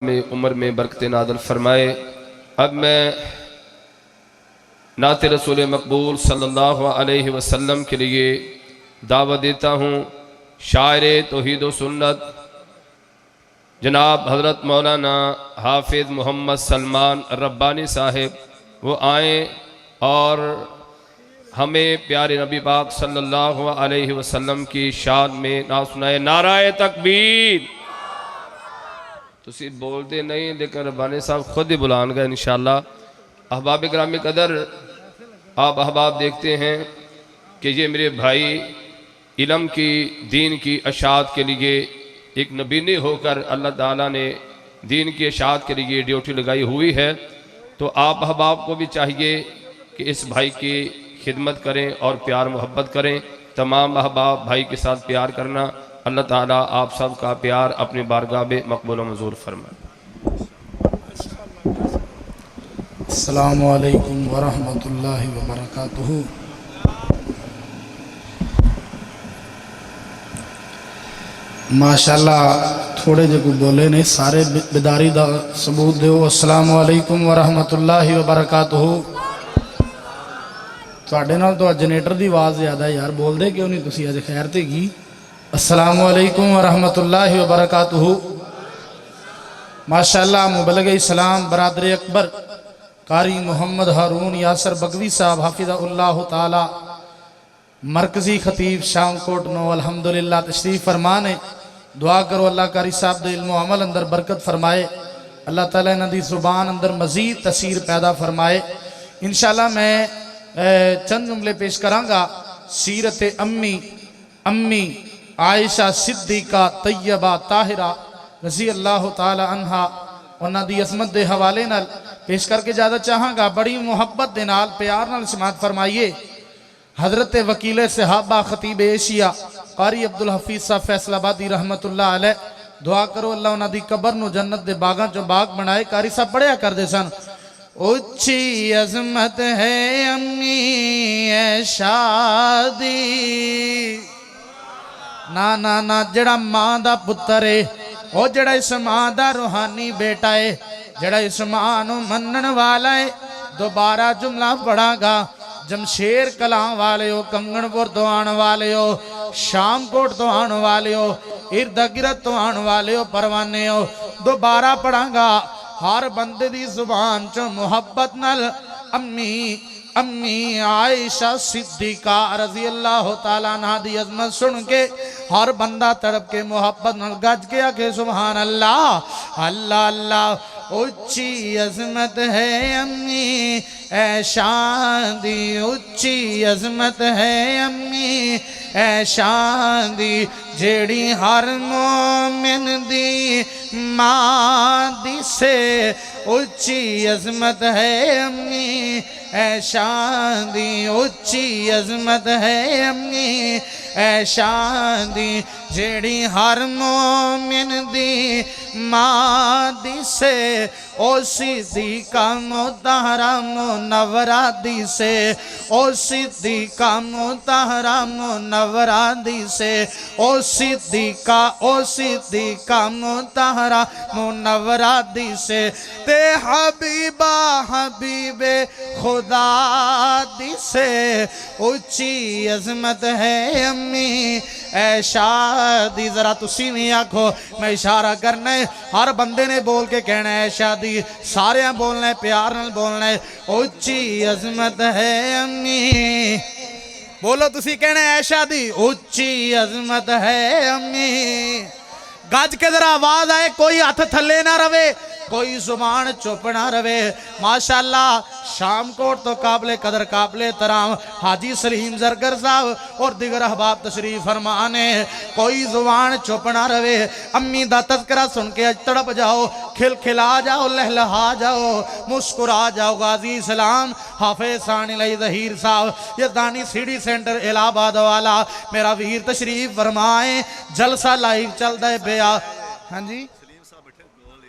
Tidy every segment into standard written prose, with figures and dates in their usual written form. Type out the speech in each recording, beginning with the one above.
में उम्र में बरकत नादल फरमाए। अब मैं नात रसूल मकबूल सल्लल्लाहु अलैहि वसल्लम के लिए दावत देता हूँ। शायर तौहीद व सुन्नत जनाब हज़रत मौलाना हाफिज़ मोहम्मद सलमान रब्बानी साहिब वो आएँ और हमें प्यारे नबी पाक सल्लल्लाहु अलैहि वसल्लम की शान में ना सुनाए। नाराए तकबीर। तुसी बोलते नहीं लेकिन रब्बानी साहब खुद ही बुलाएंगे इंशाअल्लाह। अहबाब ग्रामी कदर, आप अहबाब देखते हैं कि ये मेरे भाई इल्म की दीन की अशात के लिए एक नबीनी होकर अल्लाह ताला ने दीन की अशात के लिए ड्यूटी लगाई हुई है। तो आप अहबाब को भी चाहिए कि इस भाई की खिदमत करें और प्यार मोहब्बत करें। तमाम अहबाब भाई के साथ प्यार करना। अल्लाह ताला आप सब का प्यार अपनी बारगाह में मकबूल व मंजूर फरमाए। अस्सलामु अलैकुम वरहमतुल्लाहि वबरकातुहू। माशाअल्लाह थोड़े जो बोले ने सारे बेदारी दा सबूत दो। अस्सलामु अलैकुम वरहमतुल्लाहि वबरकातुहू। तुहाडे नाल तो जनरेटर की आवाज़ ज़्यादा यार, बोलते क्यों नहीं तुसी अज? खैर ते की। अस्सलामु अलैकुम वरहमतुल्लाहि वबरकातुहू। माशाअल्लाह मुबल्लिग इस्लाम बरादर अकबर कारी मोहम्मद हारून यासर बगवी साहब हाफिज़हुल्लाह ताला मरकजी खतीब शामकोट नो अल्हम्दुलिल्लाह तशरीफ फरमाने। दुआ करो अल्लाह कारी साहब दे इल्म अमल अंदर बरकत फरमाए। अल्लाह ताला इन्हां दी ज़ुबान अंदर मजीद तसीर पैदा फरमाए। इंशाअल्लाह मैं चंद जुमले पेश करांगा। सीरत अम्मी आयशा सिद्दीका तैयबा ताहिरा रज़ी अल्लाह ताला अन्हा उन्हां दी अज़मत दे हवाले नाल पेश करके ज़्यादा चाहांगा। बड़ी मुहब्बत दे नाल प्यार नाल समाअत फरमाइए। हज़रत वकील सहाबा खतीब एशिया कारी अब्दुल हफीज़ साहब फैसलाबादी रहमतुल्लाह अलैह, दुआ करो अल्लाह उन्हां दी कबर नूं जन्नत दे बागां चों बाग बनाए। कारी साहब पढ़िया करदे सन, उच्ची अज़मत है अम्मी ए शादी। ना ना ना, जड़ा मां दा पुत्तर है ओ जड़ा इस मां दा रूहानी बेटा है, जड़ा इस मां नूं मनण वाला है। दोबारा जुमला पढ़ागा। जमशेर कलां वाले हो, कंगणपुर तो आने वाले हो, शामकोट तो आने वाले हो, इर्द गिरद तो आने वाले हो, परवाने हो। दोबारा पढ़ागा। हर बंदे दी जुबान चो मुहब्बत नल अम्मी अम्मी आयशा सिद्दीका रज़ी अल्लाह ताला अन्हा दी अज़मत सुन के हर बंदा तड़प के मुहब्बत नल गज के आके सुभान अल्लाह अल्लाह अल्लाह। उच्ची अज़मत है अम्मी ए शादी, उच्ची अज़मत है अम्मी ए शादी। जेड़ी हर मोमिन दी मां दी से उच्ची अज़मत है अम्मी ए शादी, उच्ची अज़मत है अम्मी ए शादी। जेड़ी हर मोमिन दी मां दी से ओ सिद्दीका मुतहरा मुनव्वरा दी से, ओ सिद्दीका मुतहरा मुनव्वरा दी से, ओ सिद्दीका मुतहरा मुनव्वरा दी से। ते हबीबा हबीबे खुदा दी से ऊंची अज़मत है अम्मी ए शादी। जरा तुसी भी आखो, मैं इशारा करना है। हर बंदे ने बोल के कहना है शादी, सारे बोलना है, प्यार नाल बोलना है। ऊंची अज़मत है अम्मी, बोलो तुसी कहना है शादी। ऊंची अज़मत है अम्मी। गज के जरा आवाज आए, कोई हाथ थले ना रवे, कोई जुबान चुप ना रवे। माशाअल्लाह शामकोट तो काबले कदर काबले तराम हाजी सलीम जरगर साहब और दिगर अहबाब तशरीफ फरमाने। कोई जुबान चुप ना रवे। अम्मी दा तज़किरा सुन के अज तड़प जाओ, खिलखिला जाओ, लहलहा जाओ, मुस्कुरा जाओ। गाजी सलाम हाफिज़ सानी लई ज़हीर साहब यज़दानी सीडी सेंटर इलाहाबाद वाला मेरा वीर तशरीफ फरमाए। जलसा लाइव चलता है पिया। हाँ जी,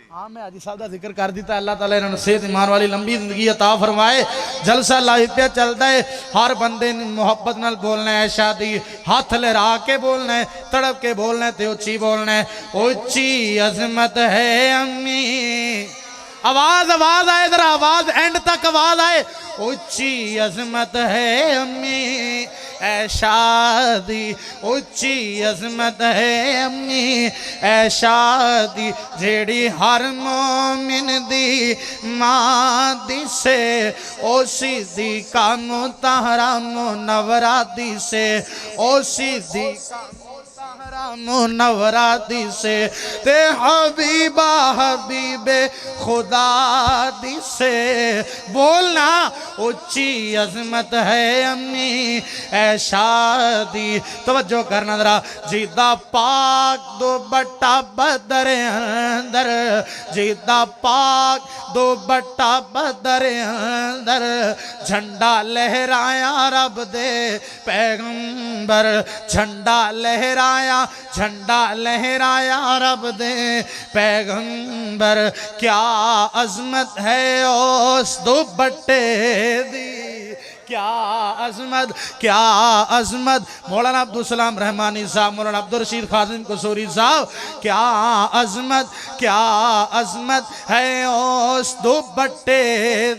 हाँ मैं हाजी साहब का जिक्र कर दिता। अल्लाह ताला इन्होंने सेहत ईमान वाली लंबी जिंदगी अता फरमाए। जलसा लाइव पे चलता है। हर बंदे ने मुहब्बत नाल बोलना है शादी, हाथ लहरा के बोलना है, तड़प के बोलना है, ते उच्ची बोलना है। उच्ची अज़मत है अम्मी आवाज आवाज आए जरा, आवाज एंड तक आवाज आए। ऊंची अजमत है अम्मी ऐ शादी, ऊंची अजमत है अम्मी ऐ शादी, जेड़ी हर मोमिन दी मां दी से, ओ सीधी कानू तारा मुनव्वरा दी से, ओ सीधी मुनव्वरा दी से, ते हबीबा हबीबे खुदा दी से। बोलना ऊंची अजमत है अम्मी ऐ शादी। तवज्जो करना जरा, जीदा पाक दो बट्टा बदर अंदर, जीदा पाक दो बट्टा बदर अंदर, झंडा लहराया रब दे पैगंबर, झंडा लहराया, झंडा लहराया रब दे पैगंबर। क्या अजमत है उस दुपट्टे दी, क्या अजमत, क्या अजमत। मौलाना अब्दुल सलाम रहमानी साहब, मौलाना अब्दुल रशीद खाजिम कसूरी साहब, क्या अजमत, क्या अजमत है उस दुपट्टे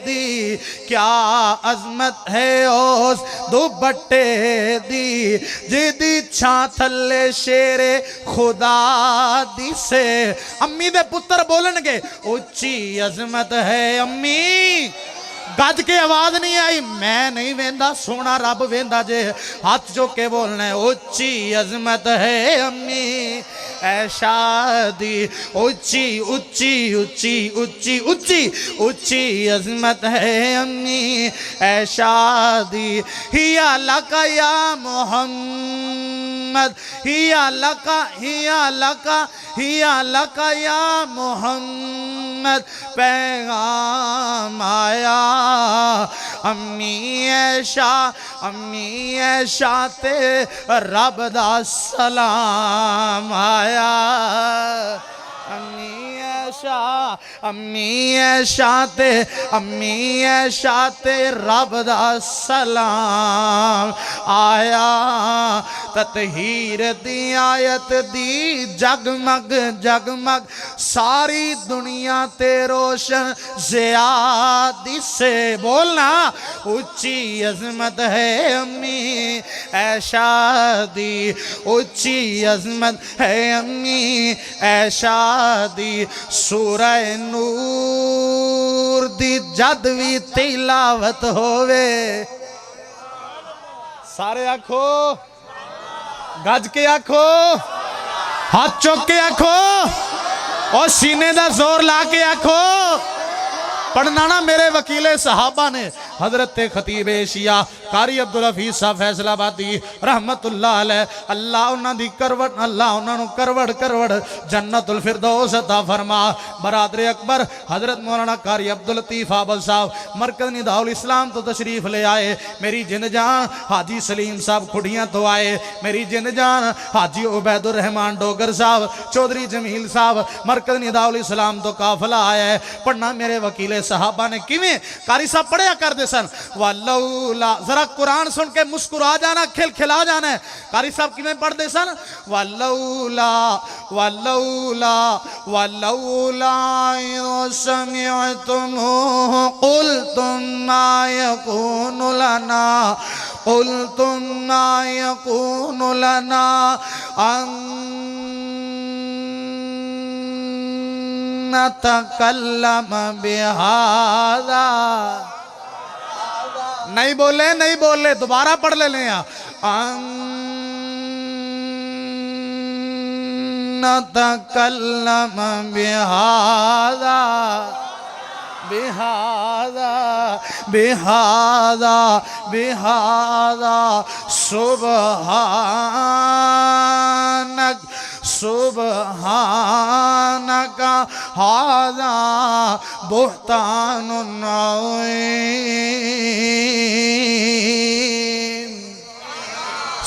दी, क्या अजमत है उस दुपट्टे दी, जिदी छा थल्ले शेरे खुदा दी से। अम्मी दे पुत्र बोलणगे ऊंची अजमत है अम्मी। गज के आवाज नहीं आई, मैं नहीं वेंदा, सोना रब वेंदा जे। हाथ चुक के बोलना है ऊंची अजमत है अम्मी ऐ शादी, ऊंची ऊंची ऊंची ऊंची ऊंची ऊंची अजमत है अम्मी ऐ शादी। हिया लका या मोहम्मद, हिया लका, हिया लका, हिया लका या मोहम्मद, पैगाम आया अम्मी ऐशा, अम्मी ऐशा ते रब दा सलाम आया। अम्मी ऐशा, अम्मी ऐशा ते, अम्मी ऐशा ते रब दा सलाम आया। ततहीर दी आयत दी जगमग जगमग, सारी दुनिया ते रोशन ज़ियादी से। बोलना ऊंची अजमत है अम्मी ऐ शादी, ऊंची अजमत है अम्मी ऐ शादी। सूरह नूर दी जद भी तिलावत होवे, सारे आखो, गज के आखो, हाथ चौक के आखो, और सीने दा जोर ला के आखो। पढ़ना ना मेरे वकीले सहाबा ने, हजरत खतीब एशिया कारी अब्दुल हफीज साहब फैसलाबादी रहमतुल्लाह अलैह, अल्लाह उन्हां दी करवट, अल्लाह उन्हां नूं करवड़ करवड़ जन्नतुल फिरदौस अता फरमा। बरादर अकबर हजरत मौलाना कारी अब्दुल लतीफ आबल साहब मरकज निदाउल इस्लाम तो तशरीफ ले आए। मेरी जिंद जान हाजी सलीम साहब खुडियां तो आए। मेरी जिंद जान हाजी उबैदुर रहमान डोगर साहब, चौधरी जमील साहब मरकज निदाउल इस्लाम तो काफिला आया है। पढ़ना मेरे वकीले सहाबा ने किवें, कारी साहब पढ़िया करते सन वल्लौला, जरा कुरान सुन के मुस्कुरा जाना, खिलखिला जाना है। कारी साहब किवें पढ़ते सन, वल्लौला वल्लौला वल्लौला समिअतुमूहु कुल्तुम मा यकूनु लना, कुल्तुम मा यकूनु लना अन नतकल्लम बिहादा। नहीं बोले, नहीं बोले, दोबारा पढ़ ले लें। नतकल्लम बिहादा बिहादा बिहादा बिहादा सुबहानक सुबहानक हादा बुहतानुन अज़ीम।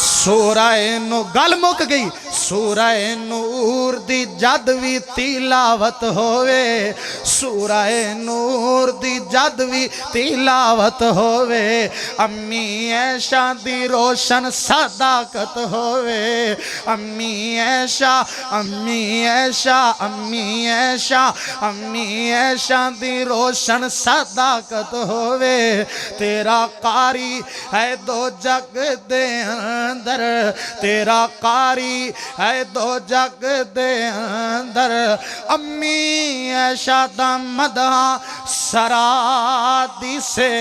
सूरह नो गल मुक गई, सूरह नूर दी जद भी तिलावत होवे, सूरह नूर दी जद भी तिलावत होवे, अम्मी ऐशा दी रोशन सदाकत होवे, अम्मी ऐशा अम्मी ऐशा अम्मी ऐशा अम्मी ऐशा दी रोशन सदाकत होवे। तेरा कारी है दो जग दे अंदर, तेरा कारी है दो जग दे अंदर, अम्मी ऐशा दा मदहा सरा दिसे।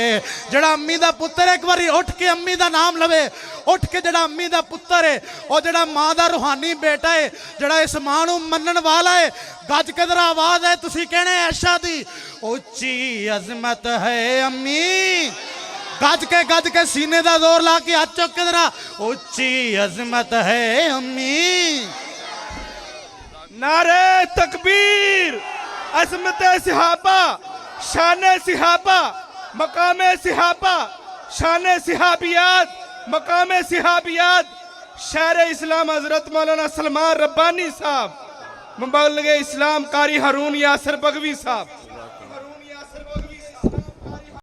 जड़ा अम्मी दा पुत्र एक बारी उठ के अम्मी दा नाम लवे, उठ के जड़ा अम्मी दा पुत्र है और जड़ा मां दा रूहानी बेटा है, जड़ा इस मां नू मनन वाला है, गज के जरा आवाज है तुसी कहने ऐशा दी उच्ची अजमत है अम्मी, गज के सीने दा जोर ला के हाथ चुक के जरा उच्ची अजमत है अम्मी। नारे तकबीर, अजमत सिहाबा, शान सिहाबा, मकाम सिहाबा, शान सिहाबियात, मकाम सिहाबियात, शायर इस्लाम हजरत मौलाना सलमान रब्बानी साहब, मुबल्लिग इस्लाम कारी हारून यासर बगवी साहब।